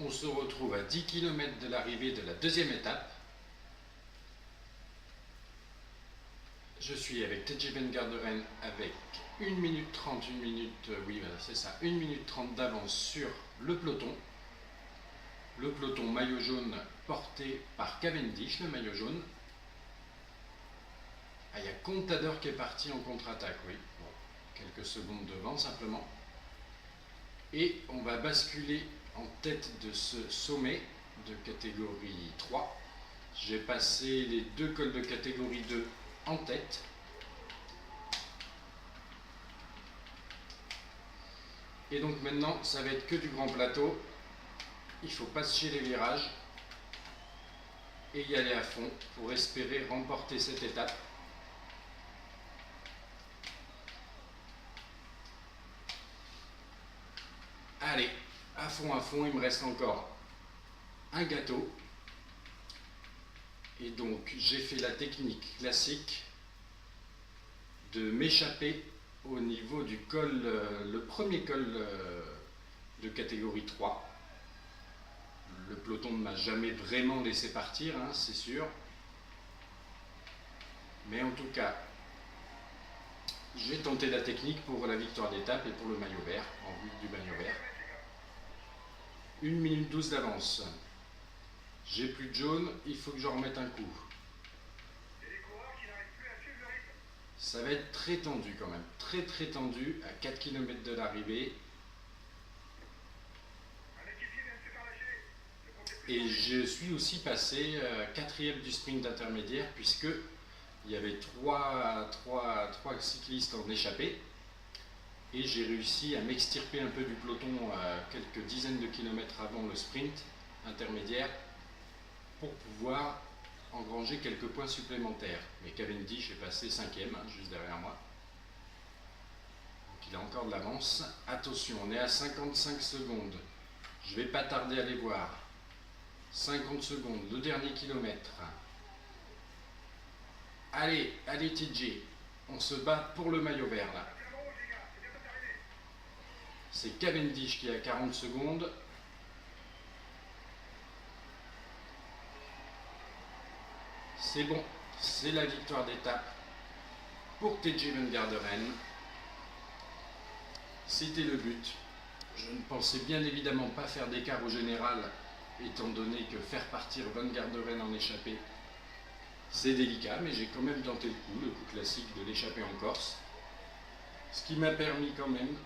On se retrouve à 10 km de l'arrivée de la deuxième étape. Je suis avec TJ Van Garderen avec 1 minute 30, 1 minute, oui voilà, c'est ça, 1 minute 30 d'avance sur le peloton. Le peloton maillot jaune porté par Cavendish, le maillot jaune. Ah, il y a Contador qui est parti en contre-attaque, oui. Bon, quelques secondes devant simplement. Et on va basculer en tête de ce sommet de catégorie 3. J'ai passé les deux cols de catégorie 2 en tête. Et donc maintenant, ça va être que du grand plateau. Il faut passer les virages et y aller à fond pour espérer remporter cette étape. Allez, à fond, il me reste encore un gâteau. Et donc, j'ai fait la technique classique de m'échapper au niveau du col, le premier col de catégorie 3. Le peloton ne m'a jamais vraiment laissé partir, hein, c'est sûr. Mais en tout cas, j'ai tenté la technique pour la victoire d'étape et pour le maillot vert, en vue du maillot vert. 1 minute 12 d'avance. J'ai plus de jaune, il faut que j'en remette un coup. Ça va être très tendu quand même, très tendu, à 4 km de l'arrivée. Et je suis aussi passé quatrième du sprint intermédiaire, puisque il y avait trois cyclistes en échappée. Et j'ai réussi à m'extirper un peu du peloton quelques dizaines de kilomètres avant le sprint intermédiaire pour pouvoir engranger quelques points supplémentaires. Mais Cavendish est passé 5e, hein, juste derrière moi. Donc il a encore de l'avance. Attention, on est à 55 secondes. Je ne vais pas tarder à les voir. 50 secondes, le dernier kilomètre. Allez, allez TJ, on se bat pour le maillot vert là. C'est Cavendish qui est à 40 secondes. C'est bon, c'est la victoire d'étape pour TJ Van Garderen. C'était le but. Je ne pensais bien évidemment pas faire d'écart au général, étant donné que faire partir Van Garderen en échappée, c'est délicat, mais j'ai quand même tenté le coup classique de l'échappée en Corse. Ce qui m'a permis quand même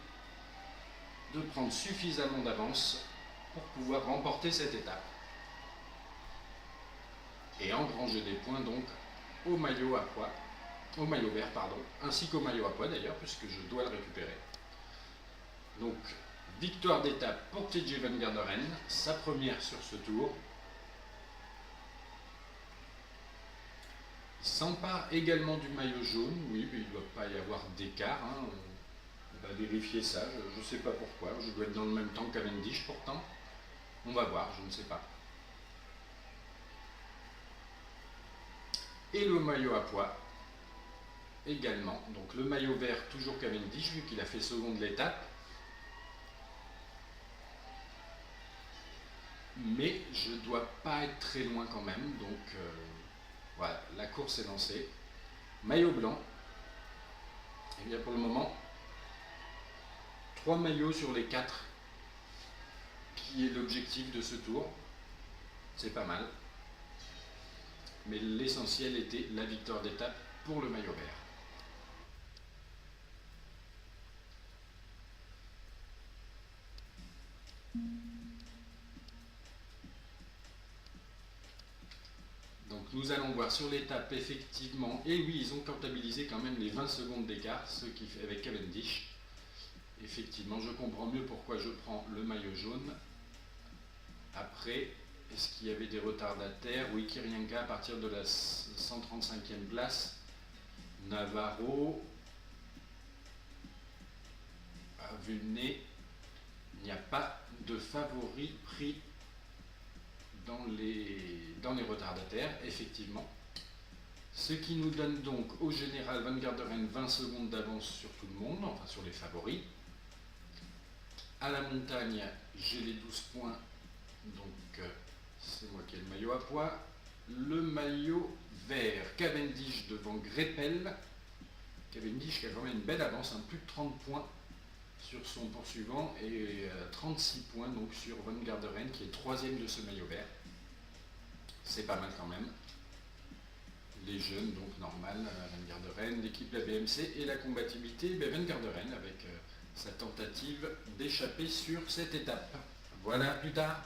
de prendre suffisamment d'avance pour pouvoir remporter cette étape. Et engranger des points donc au maillot à pois, au maillot vert pardon, ainsi qu'au maillot à pois d'ailleurs, puisque je dois le récupérer. Donc, victoire d'étape pour TJ Van Garderen, sa première sur ce tour. Il s'empare également du maillot jaune, oui, mais il ne doit pas y avoir d'écart. Hein. On va vérifier ça, je ne sais pas pourquoi, je dois être dans le même temps que Cavendish pourtant. On va voir, je ne sais pas. Et le maillot à pois également. Donc le maillot vert, toujours Cavendish, vu qu'il a fait seconde l'étape. Mais je ne dois pas être très loin quand même. Donc voilà, la course est lancée. Maillot blanc. Et bien pour le moment, 3 maillots sur les 4 qui est l'objectif de ce tour. C'est pas mal. Mais l'essentiel était la victoire d'étape pour le maillot vert. Donc nous allons voir sur l'étape effectivement, et oui ils ont comptabilisé quand même les 20 secondes d'écart, ce qui fait avec Cavendish. Effectivement je comprends mieux pourquoi je prends le maillot jaune. Après, est-ce qu'il y avait des retardataires? Oui, Kirienka à partir de la 135e place. Navarro a vu le nez. Il n'y a pas de favori pris dans les retardataires, effectivement. Ce qui nous donne donc au général Van Garderen 20 secondes d'avance sur tout le monde, enfin sur les favoris. À la montagne, j'ai les 12 points, donc c'est moi qui ai le maillot à pois. Le maillot vert, Cavendish devant Greppel. Cavendish qui a quand même une belle avance, plus de 30 points sur son poursuivant et 36 points donc sur Van Garderen qui est troisième de ce maillot vert. C'est pas mal quand même. Les jeunes, donc normal, Van Garderen, l'équipe de la BMC et la combativité, Van Garderen avec sa tentative d'échapper sur cette étape. Voilà, plus tard.